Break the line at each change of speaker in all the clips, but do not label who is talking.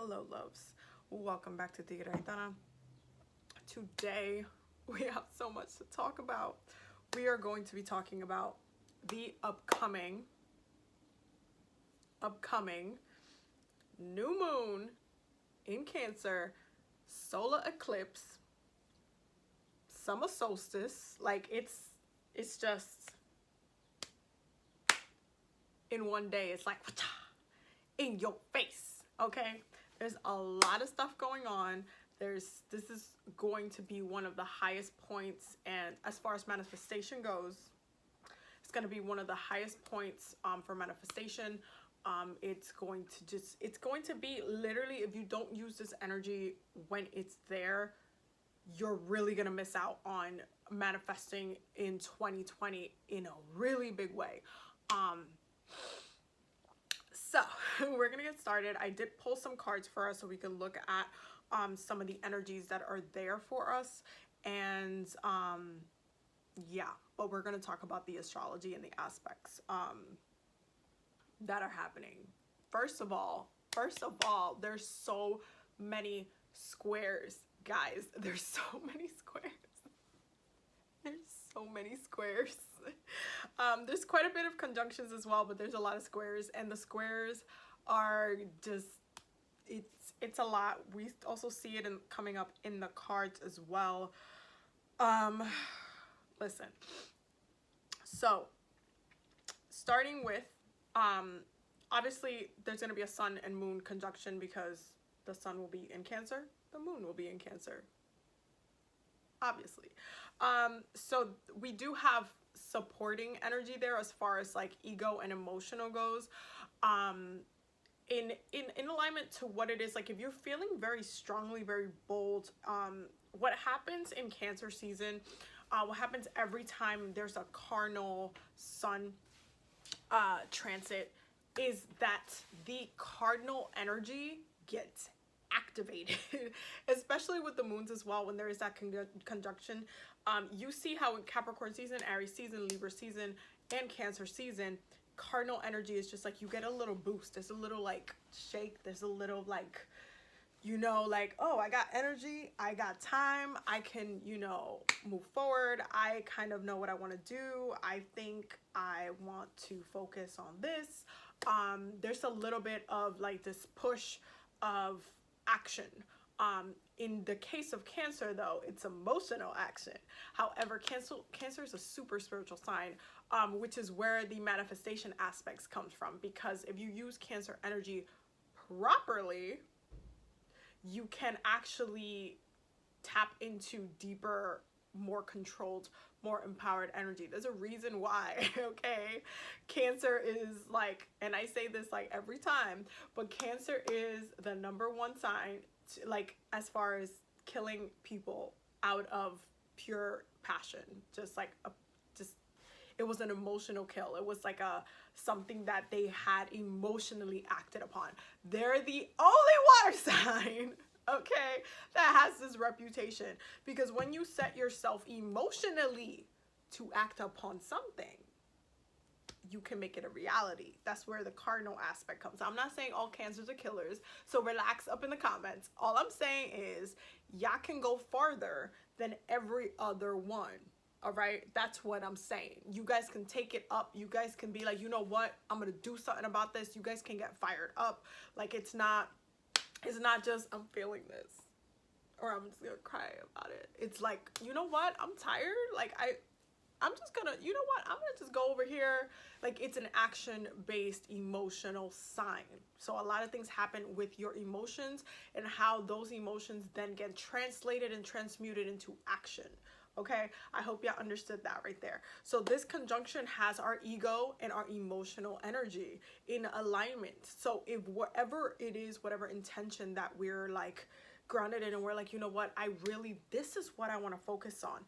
Hello loves, welcome back to TigeraGitana. Today we have so much to talk about. We are going to be talking about the upcoming new moon in Cancer, solar eclipse, summer solstice. Like it's just in one day. It's like in your face. Okay, there's a lot of stuff going on. This is going to be one of the highest points, and as far as manifestation goes, it's going to be one of the highest points for manifestation. It's going to be literally, if you don't use this energy when it's there, you're really going to miss out on manifesting in 2020 in a really big way. So we're gonna get started. I did pull some cards for us so we can look at some of the energies that are there for us, and yeah, but we're gonna talk about the astrology and the aspects that are happening. First of all, there's so many squares, guys. There's so many squares. There's so many squares. There's quite a bit of conjunctions as well, but there's a lot of squares, and the squares are just, it's a lot. We also see it coming up in the cards as well. Listen, so starting with obviously there's going to be a sun and moon conjunction because the sun will be in Cancer, the moon will be in Cancer, obviously. So we do have supporting energy there as far as like ego and emotional goes, in alignment to what it is. Like if you're feeling very strongly, very bold, what happens in Cancer season, what happens every time there's a cardinal sun transit, is that the cardinal energy gets activated, especially with the moons as well. When there is that conjunction, you see how in Capricorn season, Aries season, Libra season, and Cancer season, cardinal energy is just like you get a little boost. There's a little like shake. There's a little like, you know, like, oh, I got energy, I got time, I can, you know, move forward. I kind of know what I want to do. I think I want to focus on this. There's a little bit of like this push of action. In the case of Cancer though, it's emotional action. However, Cancer is a super spiritual sign, which is where the manifestation aspects comes from, because if you use Cancer energy properly, you can actually tap into deeper, more controlled, more empowered energy. There's a reason why, okay? Cancer is like, and I say this like every time, but Cancer is the #1 sign to, like, as far as killing people out of pure passion. Just like it was an emotional kill. It was like something that they had emotionally acted upon. They're the only water sign, okay, that has this reputation, because when you set yourself emotionally to act upon something, you can make it a reality. That's where the cardinal aspect comes. I'm not saying all Cancers are killers, so relax up in the comments. All I'm saying is y'all can go farther than every other one. All right, that's what I'm saying. You guys can take it up. You guys can be like, you know what, I'm gonna do something about this. You guys can get fired up. Like it's not just I'm feeling this or I'm just gonna cry about it. It's like, you know what, I'm tired. Like I'm just gonna, you know what, I'm gonna just go over here. Like it's an action-based emotional sign. So a lot of things happen with your emotions and how those emotions then get translated and transmuted into action. Okay, I hope y'all understood that right there. So this conjunction has our ego and our emotional energy in alignment. So if whatever it is, whatever intention that we're like grounded in, and we're like, you know what, this is what I want to focus on,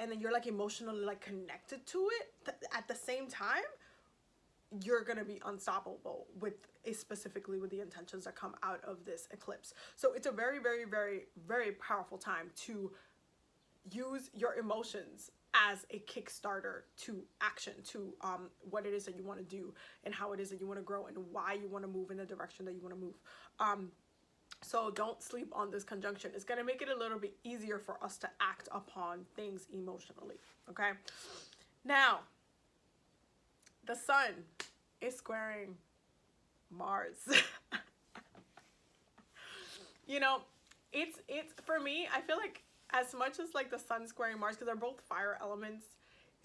and then you're like emotionally like connected to it at the same time, you're gonna be unstoppable with specifically with the intentions that come out of this eclipse. So it's a very, very, very, very powerful time to use your emotions as a Kickstarter to action, to what it is that you want to do and how it is that you want to grow and why you want to move in the direction that you want to move. So don't sleep on this conjunction. It's going to make it a little bit easier for us to act upon things emotionally. Okay. Now, the sun is squaring Mars. You know, it's for me, I feel like as much as like the sun squaring Mars, because they're both fire elements,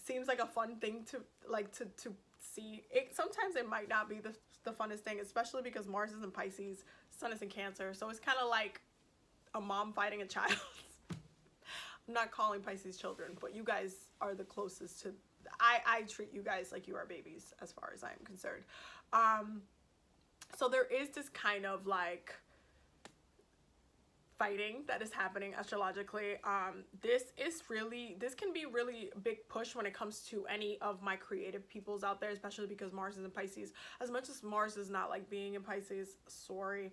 seems like a fun thing to like to see. It sometimes it might not be the funnest thing, especially because Mars is in Pisces, sun is in Cancer, so it's kind of like a mom fighting a child. I'm not calling Pisces children, but you guys are the closest to. I treat you guys like you are babies as far as I am concerned. So there is this kind of like fighting that is happening astrologically. This can be really big push when it comes to any of my creative peoples out there, especially because Mars is in Pisces. As much as Mars is not like being in Pisces, sorry,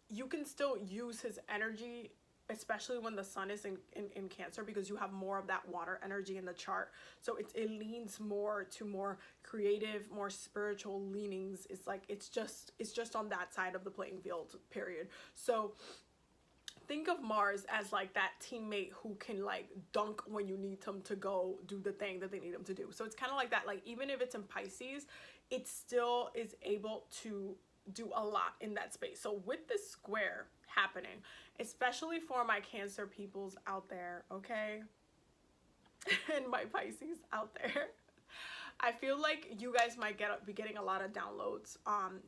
you can still use his energy, especially when the sun is in Cancer, because you have more of that water energy in the chart. So it leans more to more creative, more spiritual leanings. It's like it's just on that side of the playing field, period. So think of Mars as like that teammate who can like dunk when you need them to go do the thing that they need them to do. So it's kind of like that. Like even if it's in Pisces, it still is able to do a lot in that space. So with this square happening, especially for my Cancer peoples out there, okay, and my Pisces out there, I feel like you guys might be getting a lot of downloads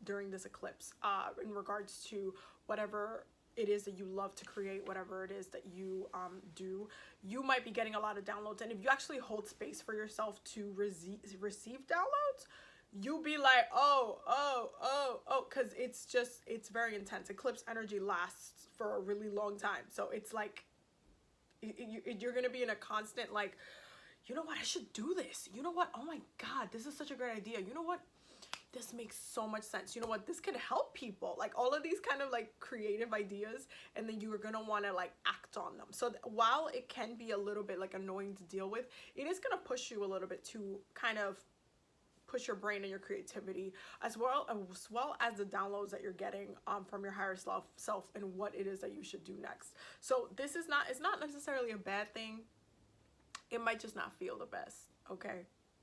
during this eclipse in regards to whatever it is that you love to create, whatever it is that you do. You might be getting a lot of downloads, and if you actually hold space for yourself to receive downloads, you'll be like, oh, because it's very intense. Eclipse energy lasts for a really long time, so it's like you're gonna be in a constant like, you know what, I should do this, you know what, oh my god, this is such a great idea, you know what, this makes so much sense, you know what, this could help people, like all of these kind of like creative ideas, and then you are gonna want to like act on them. So while it can be a little bit like annoying to deal with, it is gonna push you a little bit to kind of push your brain and your creativity, as well as the downloads that you're getting from your higher self and what it is that you should do next. So this is not, it's not necessarily a bad thing, it might just not feel the best. Okay,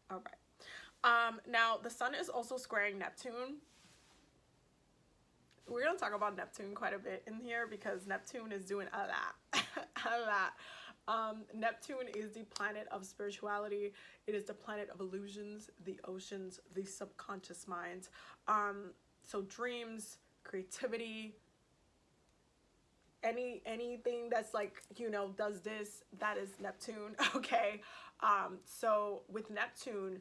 all right. Now the sun is also squaring Neptune. We're gonna talk about Neptune quite a bit in here because Neptune is doing a lot. A lot. Neptune is the planet of spirituality. It is the planet of illusions, the oceans, the subconscious mind. So dreams, creativity, anything that's like, you know, does this, that is Neptune. Okay. So with Neptune,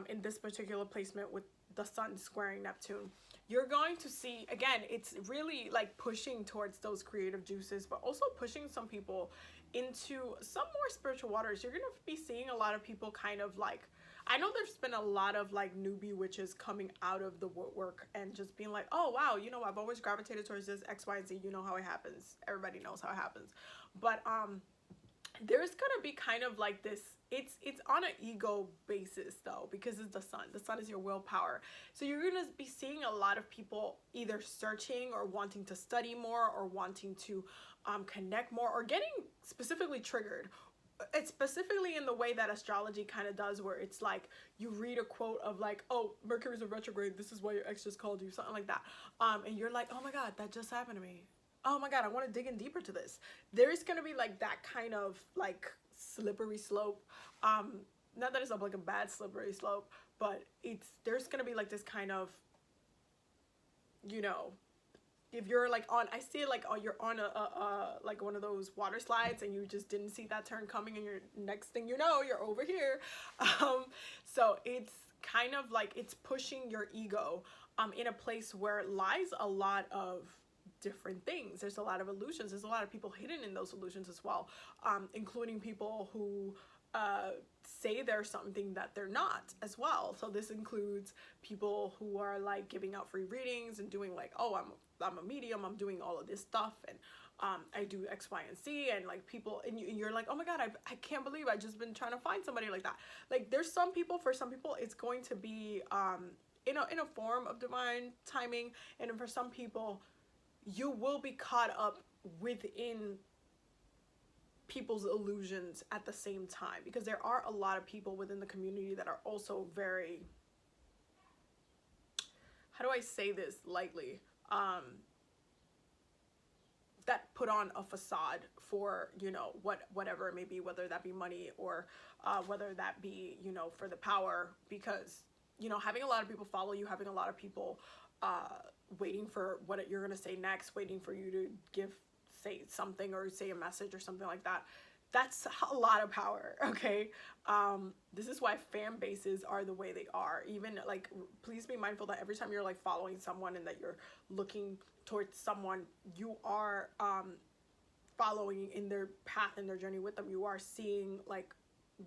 in this particular placement with the sun squaring Neptune, you're going to see, again, it's really like pushing towards those creative juices, but also pushing some people into some more spiritual waters. You're going to be seeing a lot of people kind of like, I know there's been a lot of like newbie witches coming out of the woodwork and just being like, oh wow, you know, I've always gravitated towards this X, Y, and Z. You know how it happens. Everybody knows how it happens. But there's gonna be kind of like this, it's on an ego basis though, because it's the sun. The sun is your willpower. So you're gonna be seeing a lot of people either searching or wanting to study more or wanting to connect more or getting specifically triggered. It's specifically in the way that astrology kind of does, where it's like you read a quote of like, oh, Mercury's in retrograde, this is why your ex just called you, something like that, and you're like, oh my god, that just happened to me, oh my god, I want to dig in deeper to this. There's gonna be like that kind of like slippery slope, not that it's like a bad slippery slope, but there's gonna be like this kind of, you know, if you're like on, I see it like, oh, you're on a like one of those water slides and you just didn't see that turn coming, and your next thing you know, you're over here. So it's kind of like it's pushing your ego in a place where lies a lot of different things. There's a lot of illusions. There's a lot of people hidden in those illusions as well, including people who say they're something that they're not as well. So this includes people who are like giving out free readings and doing like, oh, I'm a medium, I'm doing all of this stuff, and I do X, Y, and Z, and like people, and you're like, oh my god, I can't believe I just been trying to find somebody like that. Like there's some people, for some people it's going to be in a form of divine timing, and for some people you will be caught up within people's illusions at the same time, because there are a lot of people within the community that are also very, how do I say this lightly, that put on a facade for, you know, whatever it may be, whether that be money or whether that be, you know, for the power, because, you know, having a lot of people follow you, having a lot of people waiting for what you're going to say next, waiting for you to say something or say a message or something like that, that's a lot of power. Okay. This is why fan bases are the way they are. Even like, please be mindful that every time you're like following someone and that you're looking towards someone, you are following in their path and their journey with them. You are seeing like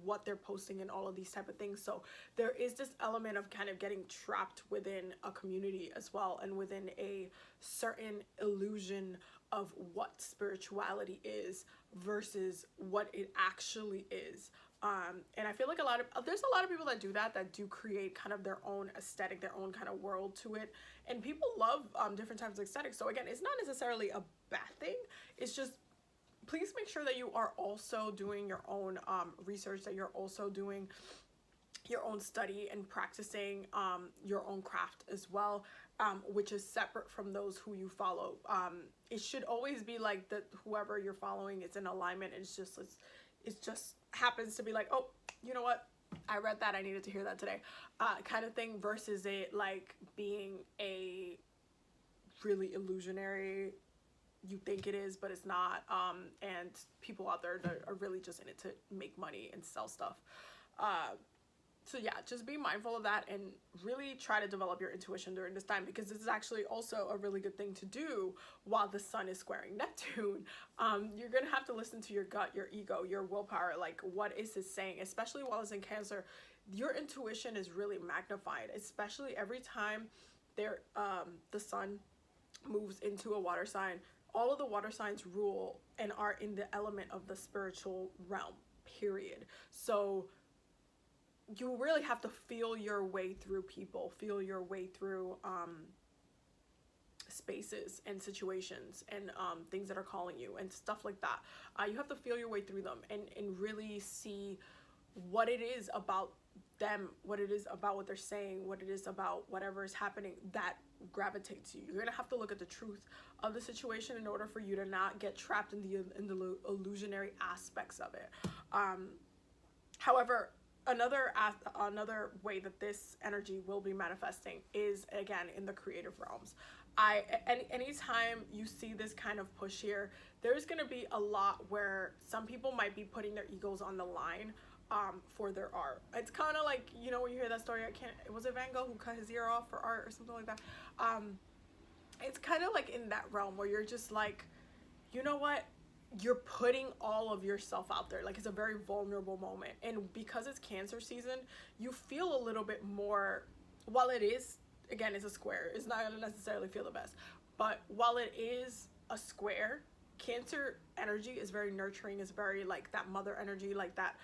what they're posting and all of these type of things. So there is this element of kind of getting trapped within a community as well, and within a certain illusion of what spirituality is versus what it actually is. And I feel like there's a lot of people that do that do create kind of their own aesthetic, their own kind of world to it. And people love different types of aesthetics. So again, it's not necessarily a bad thing. It's just, please make sure that you are also doing your own research, that you're also doing your own study and practicing your own craft as well, which is separate from those who you follow. It should always be like that whoever you're following is in alignment. It's just happens to be like, oh, you know what, I read that, I needed to hear that today, kind of thing, versus it like being a really illusionary, you think it is but it's not, and people out there that are really just in it to make money and sell stuff. So yeah, just be mindful of that and really try to develop your intuition during this time, because this is actually also a really good thing to do while the sun is squaring Neptune. You're gonna have to listen to your gut, your ego, your willpower, like what is it saying, especially while it's in Cancer. Your intuition is really magnified, especially every time the sun moves into a water sign. All of the water signs rule and are in the element of the spiritual realm, period. So you really have to feel your way through people, feel your way through spaces and situations and things that are calling you and stuff like that. You have to feel your way through them and really see what it is about them, what it is about what they're saying, what it is about whatever is happening that gravitates you. You're gonna have to look at the truth of the situation in order for you to not get trapped in the illusionary aspects of it. However, another way that this energy will be manifesting is, again, in the creative realms. Anytime you see this kind of push here, there's going to be a lot where some people might be putting their egos on the line for their art. It's kind of like, you know, when you hear that story, was it Van Gogh who cut his ear off for art or something like that? It's kind of like in that realm where you're just like, you know what? You're putting all of yourself out there. Like, it's a very vulnerable moment. And because it's Cancer season, you feel a little bit more, while it is, again, it's a square, it's not gonna necessarily feel the best. But while it is a square, Cancer energy is very nurturing, is very like that mother energy, like that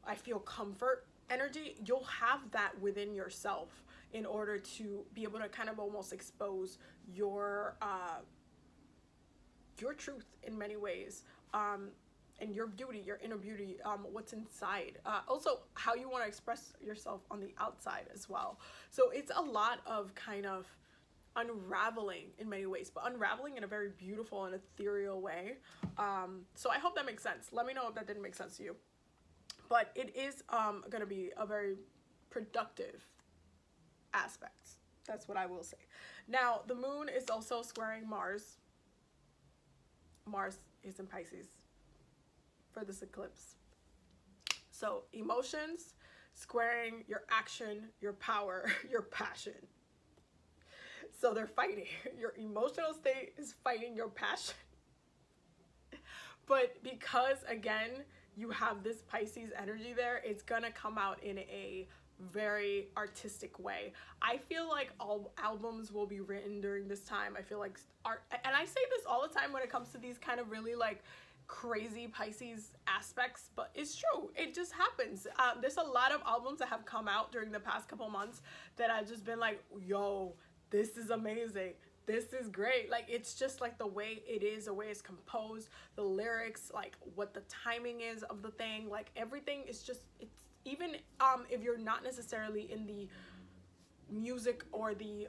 I feel comfort energy. You'll have that within yourself in order to be able to kind of almost expose your truth in many ways, and your beauty, your inner beauty, what's inside, also how you want to express yourself on the outside as well. So it's a lot of kind of unraveling in many ways, but unraveling in a very beautiful and ethereal way. So I hope that makes sense. Let me know if that didn't make sense to you. But it is going to be a very productive aspect. That's what I will say. Now, the moon is also squaring Mars. Mars is in Pisces for this eclipse. So emotions squaring your action, your power, your passion. So they're fighting. Your emotional state is fighting your passion. But because, again, you have this Pisces energy there, it's gonna come out in a very artistic way. I feel like all albums will be written during this time. I feel like art, and I say this all the time when it comes to these kind of really like crazy Pisces aspects, but it's true, it just happens. There's a lot of albums that have come out during the past couple months that I've just been like, yo, this is amazing, this is great. Like, it's just like the way it is, the way it's composed, the lyrics, like what the timing is of the thing, like everything is just, it's even if you're not necessarily in the music or the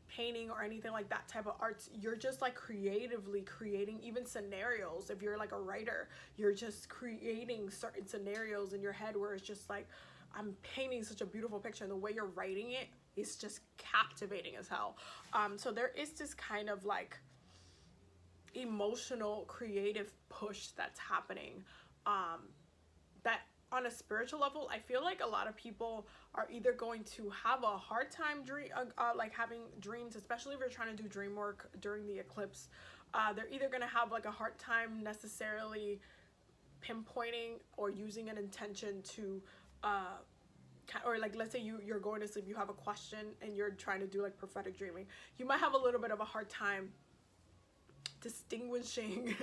painting or anything like that type of arts, you're just like creatively creating even scenarios. If you're like a writer, you're just creating certain scenarios in your head where it's just like, I'm painting such a beautiful picture, and the way you're writing it is just captivating as hell. So there is this kind of like emotional creative push that's happening, that on a spiritual level, I feel like a lot of people are either going to have a hard time like having dreams, especially if you're trying to do dream work during the eclipse. They're either going to have like a hard time necessarily pinpointing or using an intention to or like, let's say you're going to sleep, you have a question and you're trying to do like prophetic dreaming, you might have a little bit of a hard time distinguishing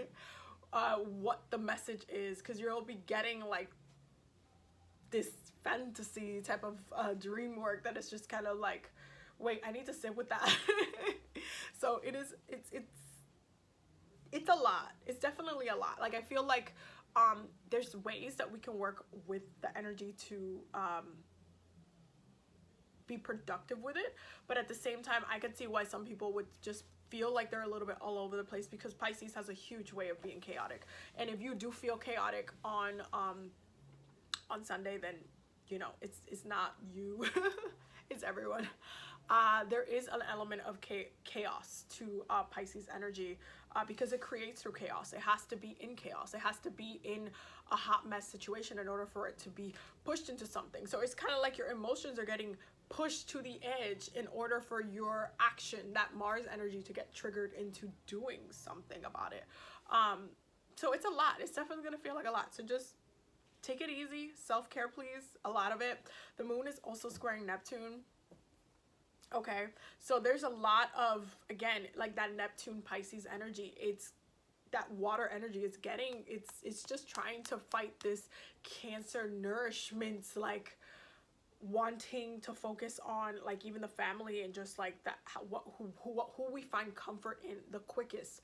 what the message is, because you'll be getting like this fantasy type of dream work that is just kind of like, wait, I need to sit with that. So it's a lot. It's definitely a lot. Like, I feel like there's ways that we can work with the energy to be productive with it, but at the same time, I could see why some people would just feel like they're a little bit all over the place, because Pisces has a huge way of being chaotic. And if you do feel chaotic on Sunday, then you know it's not you. It's everyone. There is an element of chaos to Pisces energy, because it creates through chaos. It has to be in chaos. It has to be in a hot mess situation in order for it to be pushed into something. So it's kind of like your emotions are getting pushed to the edge in order for your action, that Mars energy, to get triggered into doing something about it. So it's a lot. It's definitely going to feel like a lot. So just take it easy. Self-care, please. A lot of it. The moon is also squaring Neptune. Okay, so there's a lot of, again, like that Neptune Pisces energy. It's that water energy is getting, it's just trying to fight this Cancer nourishment, like wanting to focus on like even the family and just like that, who we find comfort in the quickest.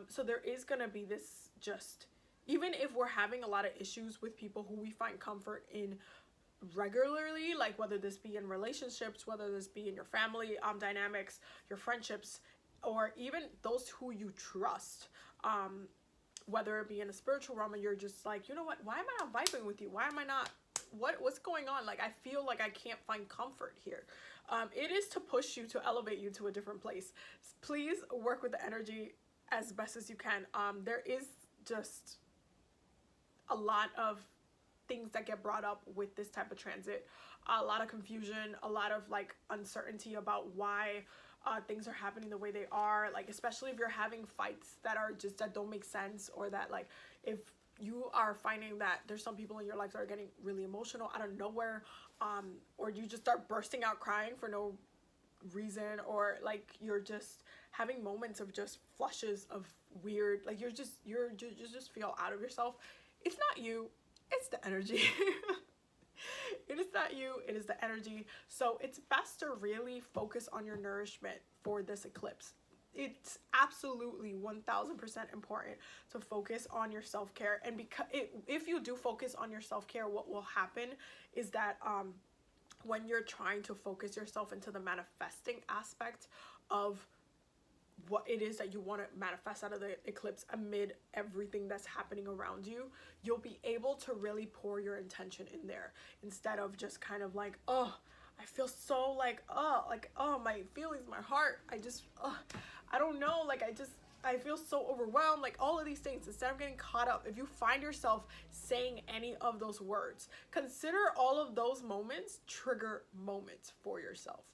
So there is gonna be this, just even if we're having a lot of issues with people who we find comfort in regularly, like whether this be in relationships, whether this be in your family dynamics, your friendships, or even those who you trust, whether it be in a spiritual realm and you're just like, you know what, why am I not vibing with you? Why am I not, what's going on? Like, I feel like I can't find comfort here. It is to push you, to elevate you to a different place. Please work with the energy as best as you can. There is just a lot of things that get brought up with this type of transit, a lot of confusion, a lot of like uncertainty about why things are happening the way they are, like especially if you're having fights that are just, that don't make sense, or that like if you are finding that there's some people in your life that are getting really emotional out of nowhere, or you just start bursting out crying for no reason, or like you're just having moments of just flushes of weird, like you just feel out of yourself. It's not you, it's the energy. It is not you, it is the energy. So it's best to really focus on your nourishment for this eclipse. It's absolutely 1000% important to focus on your self-care. And because if you do focus on your self-care, what will happen is that when you're trying to focus yourself into the manifesting aspect of what it is that you want to manifest out of the eclipse amid everything that's happening around you, you'll be able to really pour your intention in there, instead of just kind of like, oh, I feel so like, oh, my feelings, my heart, I don't know, like I feel so overwhelmed, like all of these things. Instead of getting caught up, if you find yourself saying any of those words, consider all of those moments trigger moments for yourself.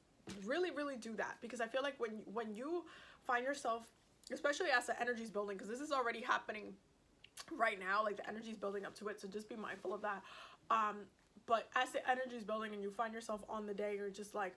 Really, really do that, because I feel like when you find yourself, especially as the energy is building, because this is already happening right now, like the energy is building up to it, so just be mindful of that. But as the energy is building and you find yourself on the day, you're just like,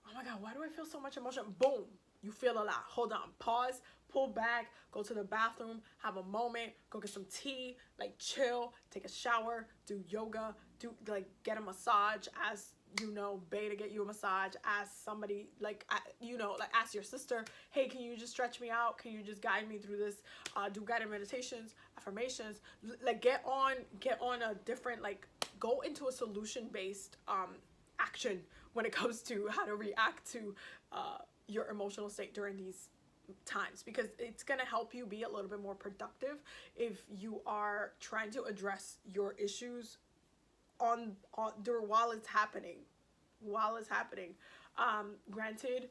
oh my god, why do I feel so much emotion? Boom, you feel a lot. Hold on, pause, pull back, go to the bathroom, have a moment, go get some tea, like chill, take a shower, do yoga, do like get a massage as you know, pay to get you a massage. Ask somebody, like, you know, like ask your sister, hey, can you just stretch me out? Can you just guide me through this? Do guided meditations, affirmations. Like, get on a different, like, go into a solution-based action when it comes to how to react to your emotional state during these times, because it's going to help you be a little bit more productive if you are trying to address your issues on while it's happening. Granted,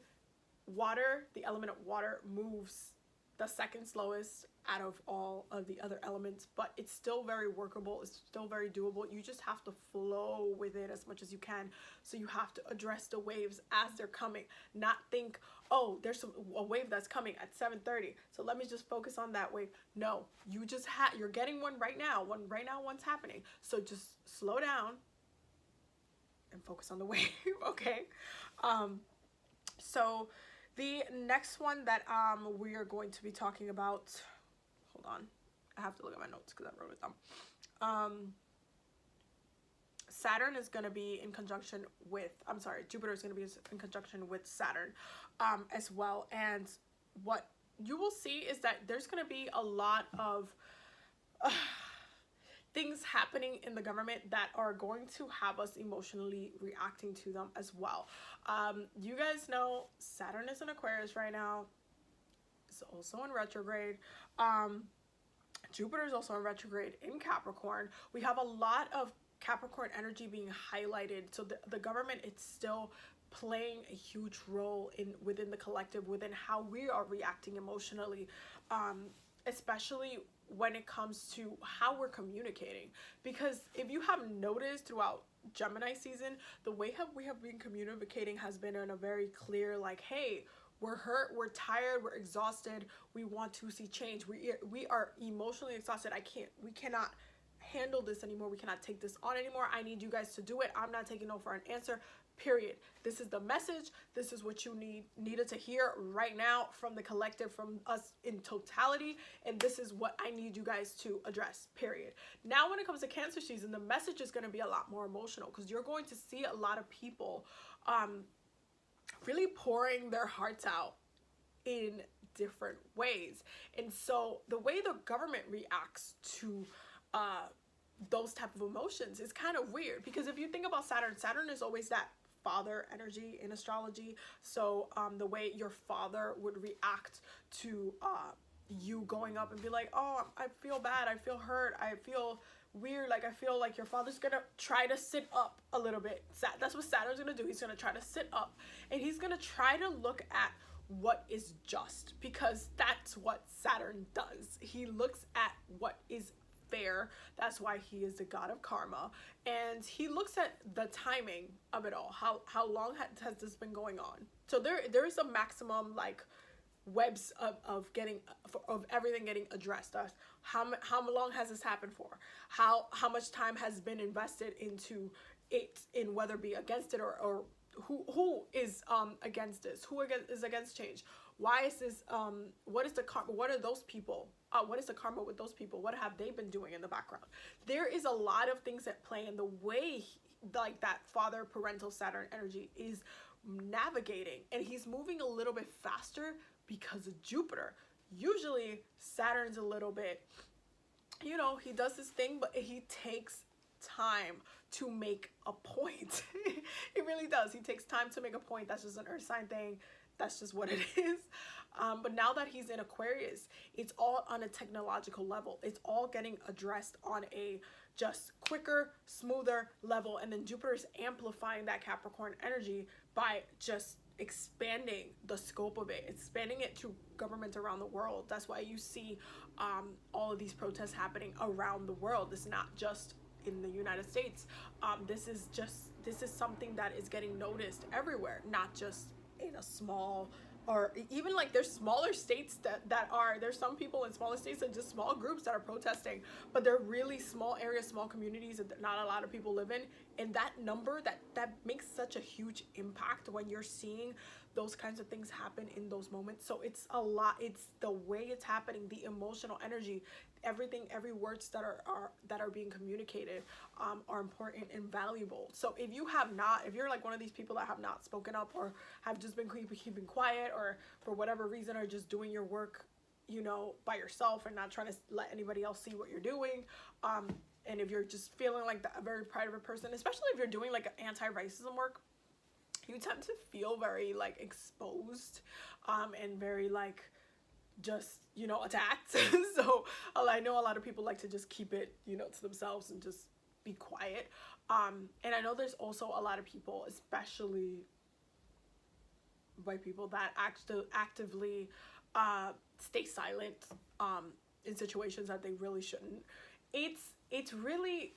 water, the element of water, moves the second slowest out of all of the other elements, but it's still very workable, it's still very doable. You just have to flow with it as much as you can. So you have to address the waves as they're coming, not think, oh, there's a wave that's coming at 7:30, so let me just focus on that wave. No, you just you're getting one's happening, so just slow down and focus on the wave. Okay. So the next one that we are going to be talking about, hold on, I have to look at my notes because I wrote it down. Saturn is going to be in conjunction with, Jupiter is going to be in conjunction with Saturn as well. And what you will see is that there's going to be a lot of things happening in the government that are going to have us emotionally reacting to them as well. You guys know Saturn is in Aquarius right now. It's also in retrograde. Jupiter is also in retrograde in Capricorn. We have a lot of Capricorn energy being highlighted. So the government, it's still playing a huge role within the collective, within how we are reacting emotionally, especially when it comes to how we're communicating. Because if you have noticed throughout Gemini season, the way we have been communicating has been in a very clear, like, hey, we're hurt, we're tired, we're exhausted, we want to see change, we are emotionally exhausted, we cannot handle this anymore, we cannot take this on anymore, I need you guys to do it, I'm not taking no for an answer, period. This is the message, this is what you needed to hear right now from the collective, from us in totality, and this is what I need you guys to address, period. Now when it comes to Cancer season, the message is going to be a lot more emotional, because you're going to see a lot of people really pouring their hearts out in different ways. And so the way the government reacts to those type of emotions is kind of weird, because if you think about Saturn is always that father energy in astrology. So the way your father would react to you going up and be like, oh, I feel bad, I feel hurt, I feel weird, like I feel like your father's gonna try to sit up a little bit. That's what Saturn's gonna do. He's gonna try to sit up, and he's gonna try to look at what is just, because that's what Saturn does. He looks at what is fair. That's why he is the god of karma, and he looks at the timing of it all. How long has this been going on? So there is a maximum, like, webs of everything getting addressed. How long has this happened for? How much time has been invested into it, in whether be against it or who is against this? Who is against change? Why is this? What is the karma? What are those people? What is the karma with those people? What have they been doing in the background? There is a lot of things at play in the way like that father parental Saturn energy is navigating, and he's moving a little bit faster because of Jupiter. Usually Saturn's a little bit, you know, he does this thing, but he takes time to make a point. He really does. He takes time to make a point. That's just an earth sign thing. That's just what it is. But now that he's in Aquarius, it's all on a technological level. It's all getting addressed on a just quicker, smoother level. And then Jupiter is amplifying that Capricorn energy by just expanding the scope of it, expanding it to governments around the world. That's why you see all of these protests happening around the world. It's not just in the United States. This is something that is getting noticed everywhere, not just in a small, or even like there's smaller states that are, there's some people in smaller states and just small groups that are protesting, but they're really small areas, small communities that not a lot of people live in. And that number, that makes such a huge impact when you're seeing those kinds of things happen in those moments. So it's a lot, it's the way it's happening, the emotional energy, everything, every words that are being communicated are important and valuable. So if you have not, if you're like one of these people that have not spoken up, or have just been keeping quiet, or for whatever reason are just doing your work, you know, by yourself and not trying to let anybody else see what you're doing, and if you're just feeling like a very private person, especially if you're doing like anti-racism work, you tend to feel very like exposed, and very like just, you know, attacked. So I know a lot of people like to just keep it, you know, to themselves and just be quiet. And I know there's also a lot of people, especially white people, that actively stay silent in situations that they really shouldn't. It's really,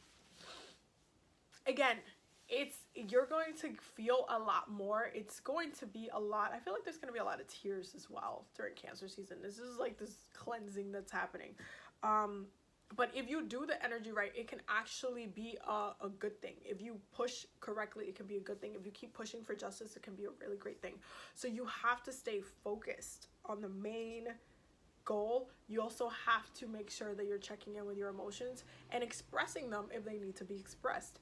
again, you're going to feel a lot more. It's going to be a lot. I feel like there's going to be a lot of tears as well during Cancer season. This is like this cleansing that's happening. But if you do the energy right, it can actually be a good thing. If you push correctly, it can be a good thing. If you keep pushing for justice, it can be a really great thing. So you have to stay focused on the main goal. You also have to make sure that you're checking in with your emotions and expressing them if they need to be expressed.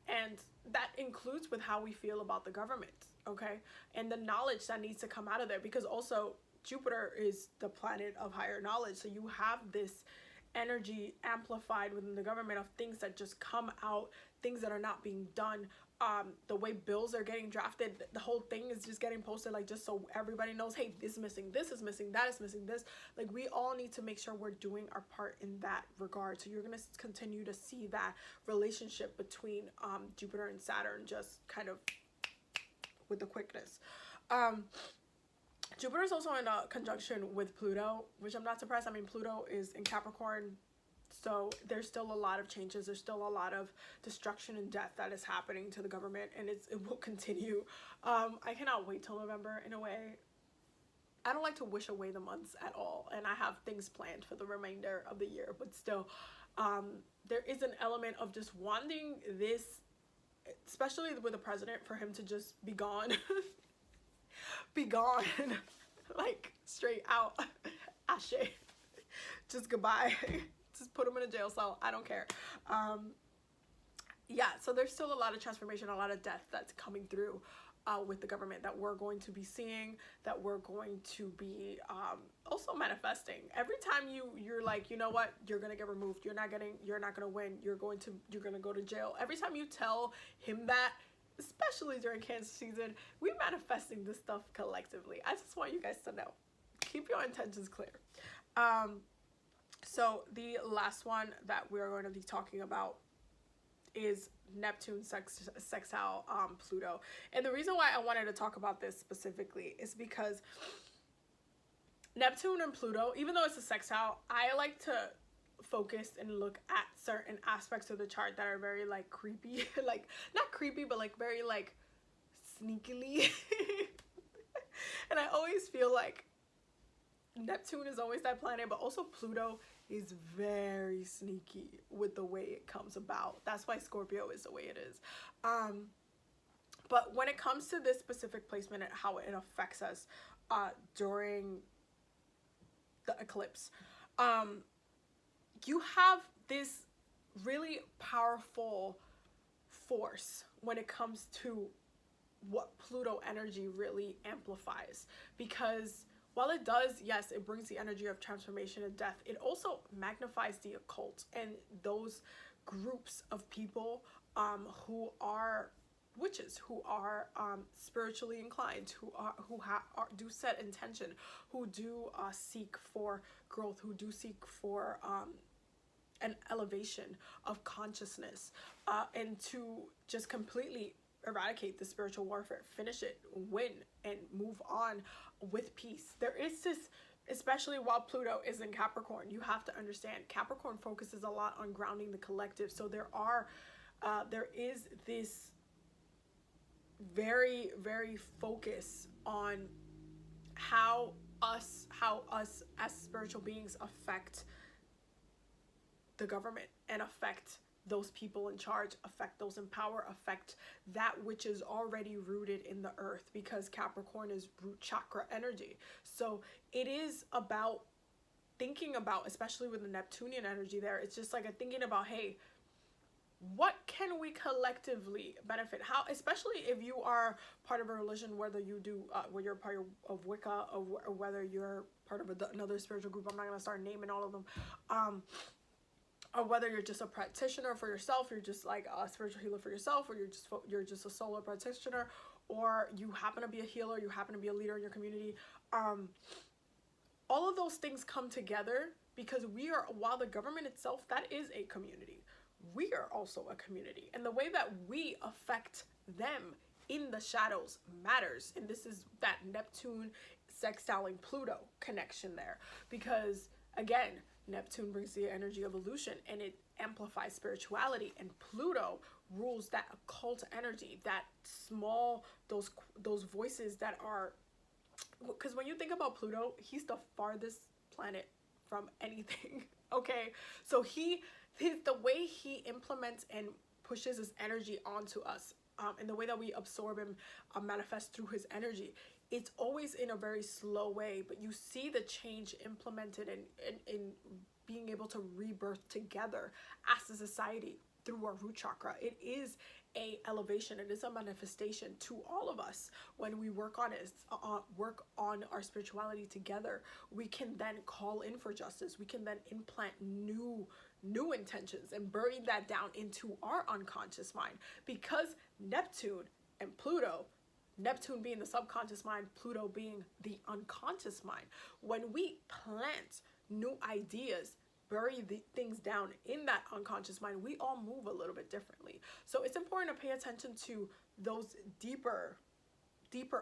And that includes with how we feel about the government, okay? And the knowledge that needs to come out of there, because also Jupiter is the planet of higher knowledge. So you have this energy amplified within the government of things that just come out, things that are not being done. The way bills are getting drafted, the whole thing is just getting posted, like, just so everybody knows, hey, this is missing, that is missing, this. Like, we all need to make sure we're doing our part in that regard. So you're going to continue to see that relationship between Jupiter and Saturn just kind of with the quickness. Jupiter is also in a conjunction with Pluto, which I'm not surprised. I mean, Pluto is in Capricorn, so there's still a lot of changes. There's still a lot of destruction and death that is happening to the government, and it will continue. I cannot wait till November. In a way, I don't like to wish away the months at all, and I have things planned for the remainder of the year, but still, there is an element of just wanting this, especially with the president, for him to just be gone. Be gone. Like, straight out. Ashe. Just goodbye. Just put him in a jail cell. I don't care. Yeah, so there's still a lot of transformation, a lot of death that's coming through with the government that we're going to be seeing, that we're going to be also manifesting. Every time you're like, you know what, you're gonna get removed, you're not gonna win, you're gonna go to jail. Every time you tell him that, especially during Cancer season, we're manifesting this stuff collectively. I just want you guys to know. Keep your intentions clear. So the last one that we're going to be talking about is Neptune sextile Pluto. And the reason why I wanted to talk about this specifically is because Neptune and Pluto, even though it's a sextile, I like to focus and look at certain aspects of the chart that are very like creepy, like not creepy, but like very like sneakily. And I always feel like Neptune is always that planet, but also Pluto is very sneaky with the way it comes about. That's why Scorpio is the way it is. But when it comes to this specific placement and how it affects us during the eclipse, you have this really powerful force when it comes to what Pluto energy really amplifies, because while it does, yes, it brings the energy of transformation and death, it also magnifies the occult and those groups of people who are witches, who are spiritually inclined, who do set intention, who do seek for growth, who do seek for an elevation of consciousness, and to just completely eradicate the spiritual warfare, finish it, win, and move on with peace. There is this, especially while Pluto is in Capricorn, you have to understand Capricorn focuses a lot on grounding the collective. So there is this very, very focus on how us as spiritual beings affect the government and affect those people in charge, affect those in power, affect that which is already rooted in the earth, because Capricorn is root chakra energy. So it is about thinking about, especially with the Neptunian energy there, it's just like a thinking about, hey, what can we collectively benefit? How, especially if you are part of a religion, whether you do, whether you're part of Wicca, or whether you're part of another spiritual group. I'm not gonna start naming all of them. Or whether you're just a practitioner for yourself, you're just like a spiritual healer for yourself, or you're just a solo practitioner, or you happen to be a healer, you happen to be a leader in your community. All of those things come together because we are, while the government itself, that is a community, we are also a community, and the way that we affect them in the shadows matters. And this is that Neptune sextiling Pluto connection there, because again, Neptune brings the energy of illusion and it amplifies spirituality, and Pluto rules that occult energy, that small, those voices that are, because when you think about Pluto, he's the farthest planet from anything. Okay, so the way he implements and pushes his energy onto us, and the way that we absorb him, manifest through his energy, it's always in a very slow way, but you see the change implemented in being able to rebirth together as a society through our root chakra. It is a elevation, it is a manifestation to all of us. When we work on it, work on our spirituality together, we can then call in for justice. We can then implant new intentions and bury that down into our unconscious mind, because Neptune and Pluto, Neptune being the subconscious mind, Pluto being the unconscious mind, when we plant new ideas, bury the things down in that unconscious mind, we all move a little bit differently. So it's important to pay attention to those deeper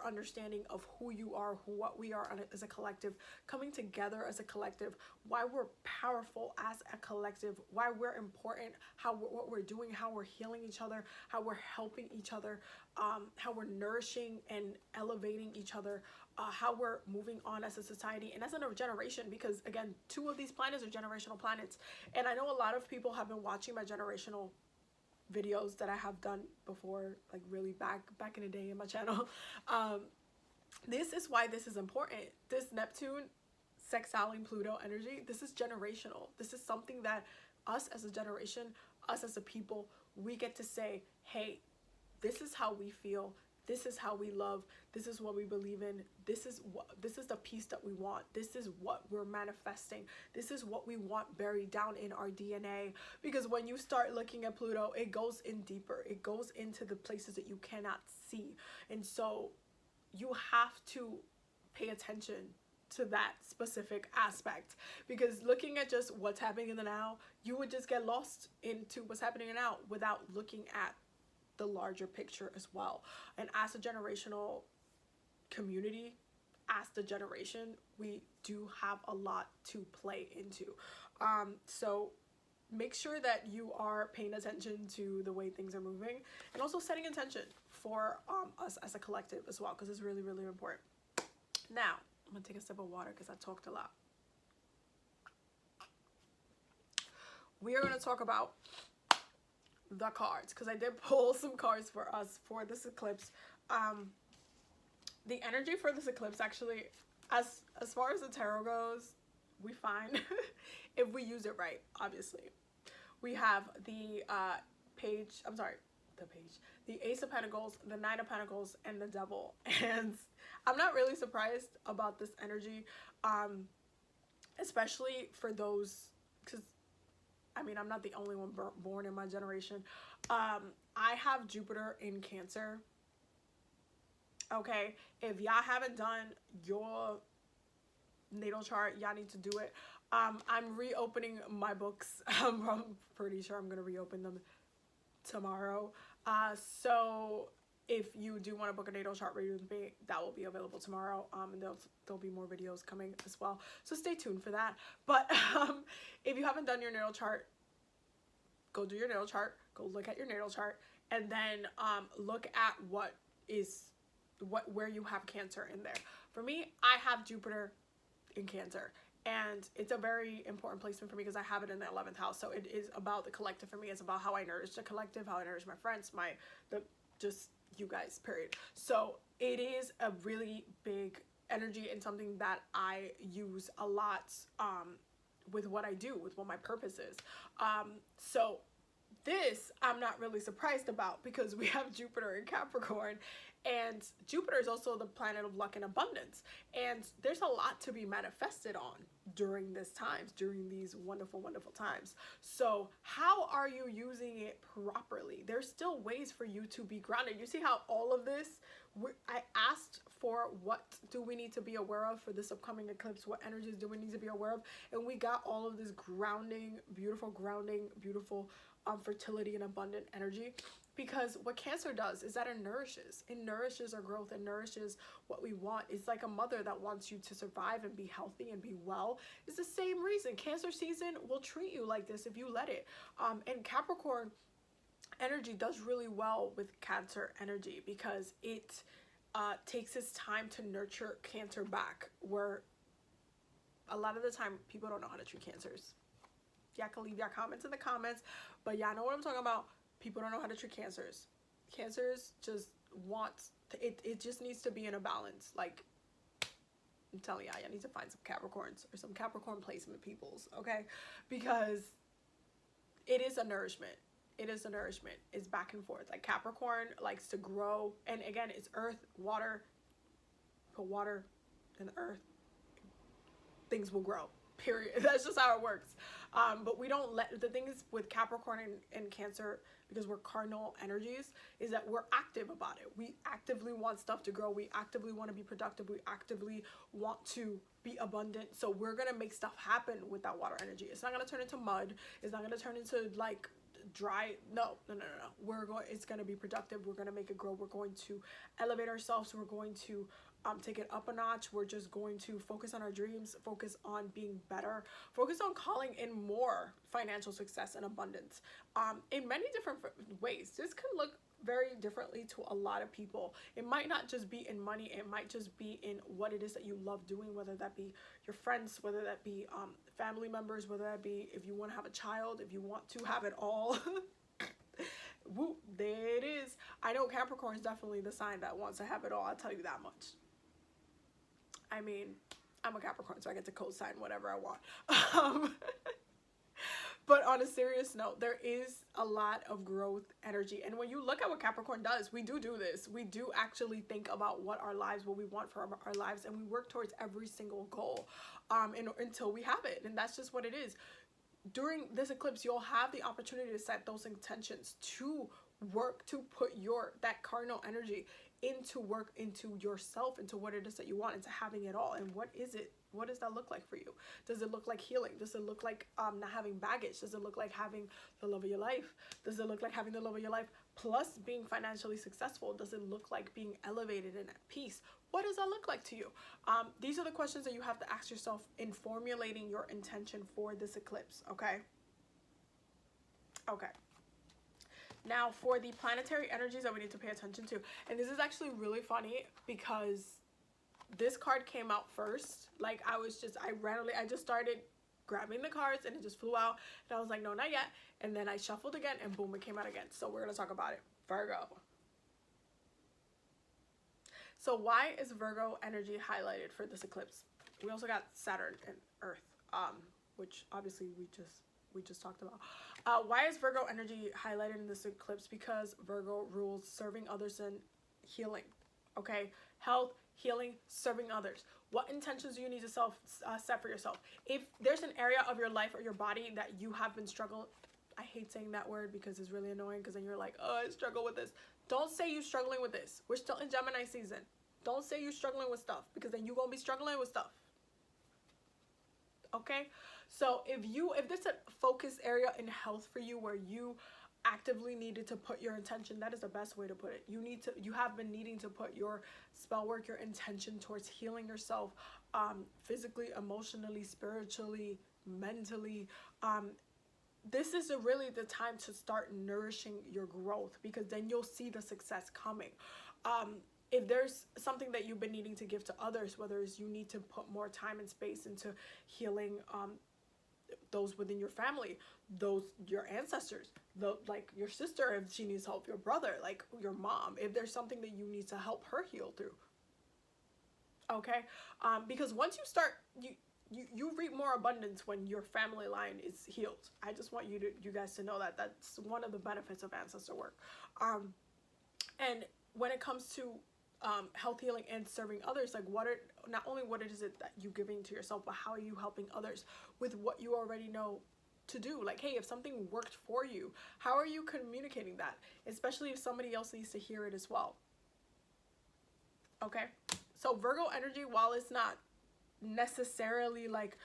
understanding of who you are, what we are as a collective, coming together as a collective, why we're powerful as a collective, why we're important, what we're doing, how we're healing each other, how we're helping each other, how we're nourishing and elevating each other, how we're moving on as a society and as a generation, because again, 2 of these planets are generational planets. And I know a lot of people have been watching my generational videos that I have done before, like really back in the day in my channel. This is why this is important. This Neptune sextiling Pluto energy, this is generational. This is something that us as a generation, us as a people, we get to say, hey, this is how we feel, this is how we love, this is what we believe in, this is the peace that we want, this is what we're manifesting, this is what we want buried down in our DNA. Because when you start looking at Pluto, it goes in deeper, it goes into the places that you cannot see. And so you have to pay attention to that specific aspect, because looking at just what's happening in the now, you would just get lost into what's happening now without looking at the larger picture as well. And as a generational community, as the generation, we do have a lot to play into. So make sure that you are paying attention to the way things are moving, and also setting intention for us as a collective as well, because it's really, really important. Now, I'm gonna take a sip of water because I talked a lot. We are gonna talk about the cards, because I did pull some cards for us for this eclipse. The energy for this eclipse, actually, as far as the tarot goes, we find if we use it right, obviously. We have the the Ace of Pentacles, the Nine of Pentacles, and the Devil. And I'm not really surprised about this energy, especially for those, because I mean, I'm not the only one born in my generation. I have Jupiter in Cancer. Okay, if y'all haven't done your natal chart, y'all need to do it. I'm reopening my books. I'm pretty sure I'm gonna reopen them tomorrow. So if you do want to book a natal chart reading with me, that will be available tomorrow. And there'll be more videos coming as well, so stay tuned for that. But if you haven't done your natal chart, go do your natal chart, go look at your natal chart, and then look at where you have Cancer in there. For me, I have Jupiter in Cancer, And it's a very important placement for me because I have it in the 11th house. So it is about the collective for me. It's about how I nourish the collective, how I nourish my friends, just you guys, period. So it is a really big energy and something that I use a lot with what I do, with what my purpose is. So this I'm not really surprised about because we have Jupiter in Capricorn, and Jupiter is also the planet of luck and abundance, and there's a lot to be manifested on during this times, during these wonderful times. So how are you using it properly? There's still ways for you to be grounded. You see how all of this, I asked for what do we need to be aware of for this upcoming eclipse, what energies do we need to be aware of, and we got all of this grounding, beautiful fertility and abundant energy. Because what Cancer does is that it nourishes our growth, it nourishes what we want. It's like a mother that wants you to survive and be healthy and be well. It's the same reason Cancer season will treat you like this if you let it. And Capricorn energy does really well with Cancer energy because it takes its time to nurture Cancer back, where a lot of the time people don't know how to treat Cancers. Y'all can leave your comments in the comments, but y'all know what I'm talking about. People don't know how to treat Cancers. Cancers just want it just needs to be in a balance. Like, I'm telling y'all, y'all need to find some Capricorns or some Capricorn placement peoples, okay? Because it is a nourishment. It is a nourishment. It's back and forth. Like, Capricorn likes to grow, and again, it's earth, water. Put water in the earth, things will grow. Period. That's just how it works. But we don't the thing is with Capricorn and Cancer, because we're cardinal energies, is that we're active about it. We actively want stuff to grow. We actively want to be productive. We actively want to be abundant. So we're going to make stuff happen with that water energy. It's not going to turn into mud. It's not going to turn into like dry. No. It's going to be productive. We're going to make it grow. We're going to elevate ourselves. We're going to take it up a notch. We're just going to focus on our dreams, focus on being better, focus on calling in more financial success and abundance in many different ways. This can look very differently to a lot of people. It might not just be in money. It might just be in what it is that you love doing, whether that be your friends, whether that be family members, whether that be if you want to have a child, if you want to have it all. Whoop, there it is. I know Capricorn is definitely the sign that wants to have it all. I'll tell you that much. I mean, I'm a Capricorn, so I get to co-sign whatever I want. But on a serious note, there is a lot of growth energy. And when you look at what Capricorn does, we do this. We do actually think about what we want for our lives, and we work towards every single goal until we have it. And that's just what it is. During this eclipse, you'll have the opportunity to set those intentions to work, to put that cardinal energy into work, into yourself, into what it is that you want, into having it all. And what is it? What does that look like for you? Does it look like healing? Does it look like not having baggage? Does it look like having the love of your life? Does it look like having the love of your life plus being financially successful? Does it look like being elevated and at peace? What does that look like to you? These are the questions that you have to ask yourself in formulating your intention for this eclipse, okay? Okay. Now, for the planetary energies that we need to pay attention to, and this is actually really funny because this card came out first. Like, I just started grabbing the cards and it just flew out, and I was like, no, not yet. And then I shuffled again and boom, it came out again. So we're gonna talk about it. Virgo. So why is Virgo energy highlighted for this eclipse? We also got Saturn and Earth, which obviously we just talked about. Why is Virgo energy highlighted in this eclipse? Because Virgo rules serving others and healing. Okay, health, healing, serving others. What intentions do you need to set for yourself? If there's an area of your life or your body that you have been struggling, I hate saying that word because it's really annoying, because then you're like, oh, I struggle with this. Don't say you're struggling with this. We're still in Gemini season. Don't say you're struggling with stuff, because then you're gonna be struggling with stuff. Okay, so if there's a focus area in health for you where you actively needed to put your intention, that is the best way to put it. You have been needing to put your spell work, your intention towards healing yourself, physically, emotionally, spiritually, mentally. This is really the time to start nourishing your growth, because then you'll see the success coming. if there's something that you've been needing to give to others, whether it's you need to put more time and space into healing those within your family, those your ancestors, like your sister if she needs help, your brother, like your mom, if there's something that you need to help her heal through. Okay, because once you start, you reap more abundance when your family line is healed. I just want you guys to know that that's one of the benefits of ancestor work. And when it comes to health healing and serving others, like not only what is it that you're giving to yourself, but how are you helping others with what you already know to do? Like, hey, if something worked for you, how are you communicating that, especially if somebody else needs to hear it as well? Okay, so Virgo energy, while it's not necessarily like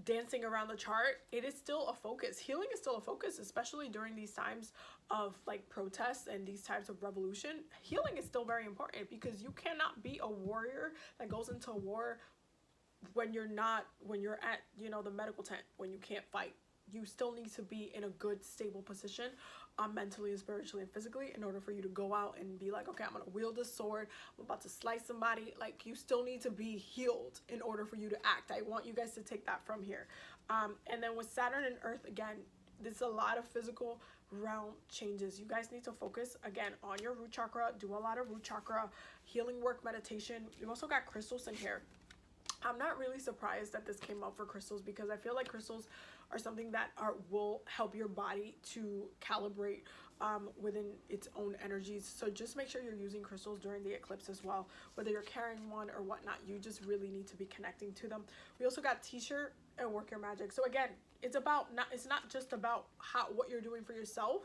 dancing around the chart, it is still a focus. Healing is still a focus, especially during these times of like protests and these types of revolution. Healing is still very important, because you cannot be a warrior that goes into war when you're at, you know, the medical tent, when you can't fight. You still need to be in a good, stable position, mentally and spiritually and physically, in order for you to go out and be like, okay, I'm gonna wield a sword, I'm about to slice somebody. Like, you still need to be healed in order for you to act. I want you guys to take that from here. And then with Saturn and Earth, again, there's a lot of physical realm changes. You guys need to focus again on your root chakra. Do a lot of root chakra healing work, meditation. You also got crystals in here. I'm not really surprised that this came up for crystals, because I feel like crystals are something that will help your body to calibrate within its own energies. So just make sure you're using crystals during the eclipse as well, whether you're carrying one or whatnot. You just really need to be connecting to them. We also got t-shirt and work your magic. So again, it's not just about what you're doing for yourself.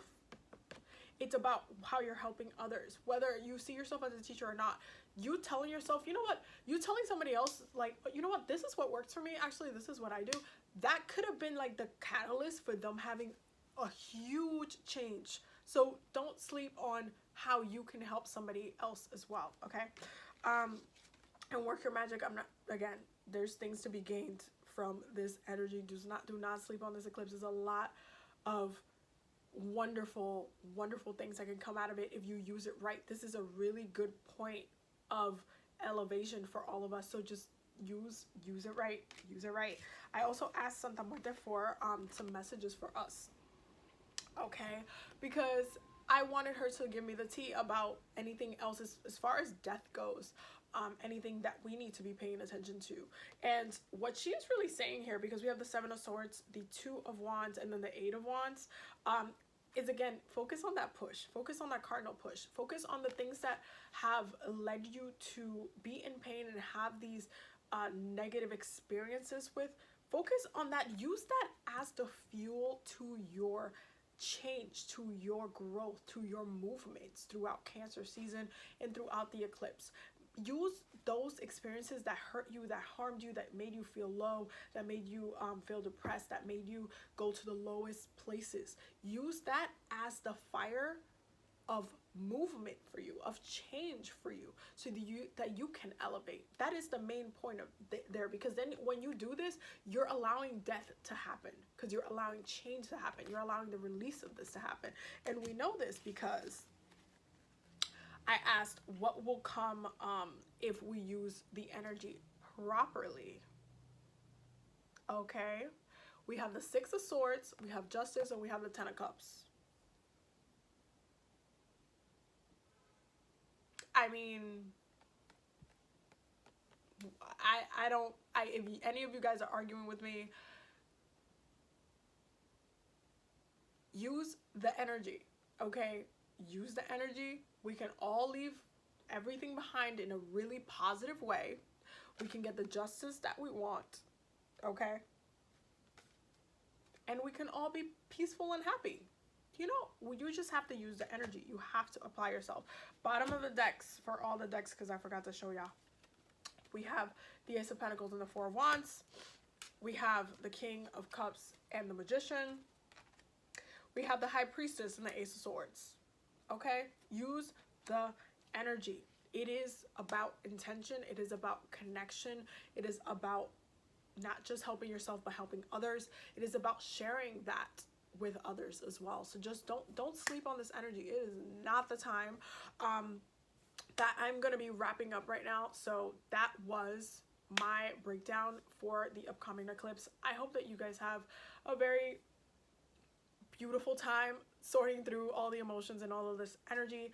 It's about how you're helping others, whether you see yourself as a teacher or not. You telling yourself, you know what, you telling somebody else, like, you know what, this is what works for me, actually this is what I do. That could have been like the catalyst for them having a huge change. So don't sleep on how you can help somebody else as well. Okay, and work your magic. Again, there's things to be gained from this energy. Do not sleep on this eclipse. There's a lot of wonderful things that can come out of it if you use it right. This is a really good point of elevation for all of us. So just use it right. I also asked Santa Muerte for some messages for us, okay, because I wanted her to give me the tea about anything else as far as death goes, anything that we need to be paying attention to. And what she is really saying here, because we have the Seven of Swords, the Two of Wands, and then the Eight of Wands, is again, focus on that push, focus on that cardinal push, focus on the things that have led you to be in pain and have these negative experiences with. Focus on that. Use that as the fuel to your change, to your growth, to your movements throughout Cancer season and throughout the eclipse. Use those experiences that hurt you, that harmed you, that made you feel low, that made you feel depressed, that made you go to the lowest places. Use that as the fire of movement for you, of change for you, so that you can elevate. That is the main point of there, because then when you do this, you're allowing death to happen, because you're allowing change to happen. You're allowing the release of this to happen. And we know this because I asked what will come if we use the energy properly. Okay, we have the Six of Swords, we have Justice, and we have the Ten of Cups. I mean, if any of you guys are arguing with me, use the energy, okay? Use the energy. We can all leave everything behind in a really positive way. We can get the justice that we want, okay? And we can all be peaceful and happy. You know, you just have to use the energy. You have to apply yourself. Bottom of the decks, for all the decks, because I forgot to show y'all. We have the Ace of Pentacles and the Four of Wands. We have the King of Cups and the Magician. We have the High Priestess and the Ace of Swords. Okay? Use the energy. It is about intention. It is about connection. It is about not just helping yourself, but helping others. It is about sharing that with others as well. So just don't sleep on this energy. It is not the time. that I'm going to be wrapping up right now. So that was my breakdown for the upcoming eclipse. I hope that you guys have a very beautiful time sorting through all the emotions and all of this energy.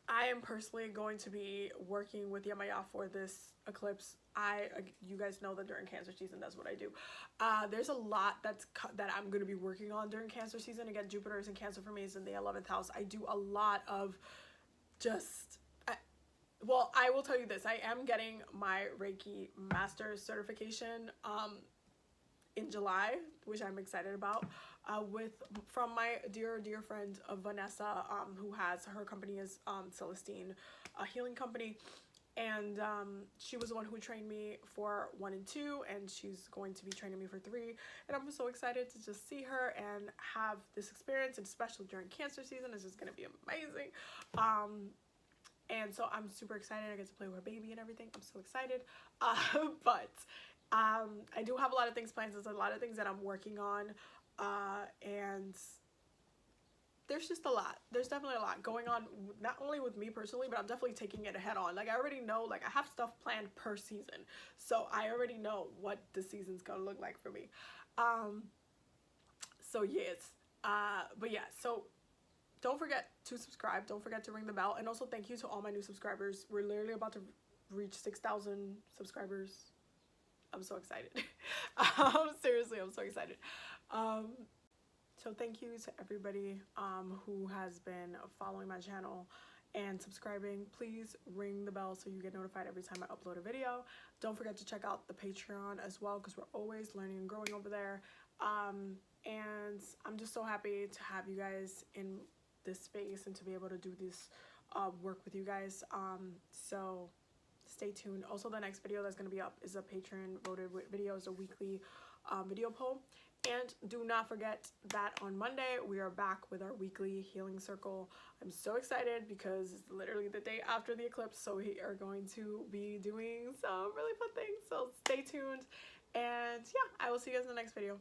I am personally going to be working with Yamaya for this eclipse. You guys know that during Cancer season, that's what I do. There's a lot that I'm going to be working on during Cancer season. Again, Jupiter is in Cancer for me, is in the 11th house. I do a lot of just, well, I will tell you this. I am getting my Reiki Master's certification in July, which I'm excited about, from my dear friend Vanessa, who has, her company is Celestine, a healing company, and she was the one who trained me for 1 and 2, and she's going to be training me for 3, and I'm so excited to just see her and have this experience, and especially during Cancer season. This is going to be amazing. And so I'm super excited. I get to play with her baby and everything. I'm so excited. But I do have a lot of things planned. There's a lot of things that I'm working on, and there's just a lot. There's definitely a lot going on, not only with me personally, but I'm definitely taking it head on. Like, I already know, like, I have stuff planned per season, so I already know what the season's gonna look like for me. So yes, but yeah, so don't forget to subscribe, don't forget to ring the bell, and also thank you to all my new subscribers. We're literally about to reach 6,000 subscribers. I'm so excited. Seriously, I'm so excited. So thank you to everybody who has been following my channel and subscribing. Please ring the bell so you get notified every time I upload a video. Don't forget to check out the Patreon as well, because we're always learning and growing over there. And I'm just so happy to have you guys in this space and to be able to do this work with you guys. So stay tuned. Also, the next video that's going to be up is a patron voted video, is a weekly video poll. And do not forget that on Monday we are back with our weekly healing circle. I'm so excited because it's literally the day after the eclipse, so we are going to be doing some really fun things. So stay tuned, and yeah, I will see you guys in the next video.